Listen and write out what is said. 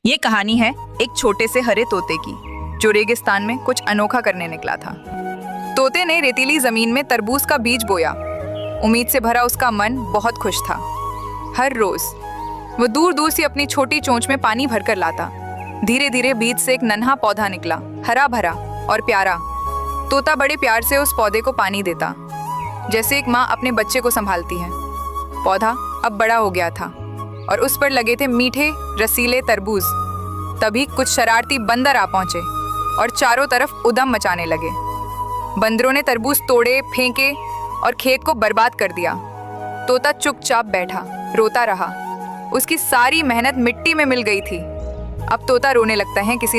ये कहानी है एक छोटे से हरे तोते की जो रेगिस्तान में कुछ अनोखा करने निकला था। तोते ने रेतीली जमीन में तरबूज का बीज बोया। उम्मीद से भरा उसका मन बहुत खुश था। हर रोज वो दूर दूर से अपनी छोटी चोंच में पानी भरकर लाता। धीरे धीरे बीज से एक नन्हा पौधा निकला, हरा भरा और प्यारा। तोता बड़े प्यार से उस पौधे को पानी देता, जैसे एक माँ अपने बच्चे को संभालती है। पौधा अब बड़ा हो गया था और उस पर लगे थे मीठे रसीले तरबूज। तभी कुछ शरारती बंदर आ पहुंचे और चारों तरफ उधम मचाने लगे। बंदरों ने तरबूज तोड़े, फेंके और खेत को बर्बाद कर दिया। तोता चुपचाप बैठा, रोता रहा। उसकी सारी मेहनत मिट्टी में मिल गई थी। अब तोता रोने लगता है किसी ने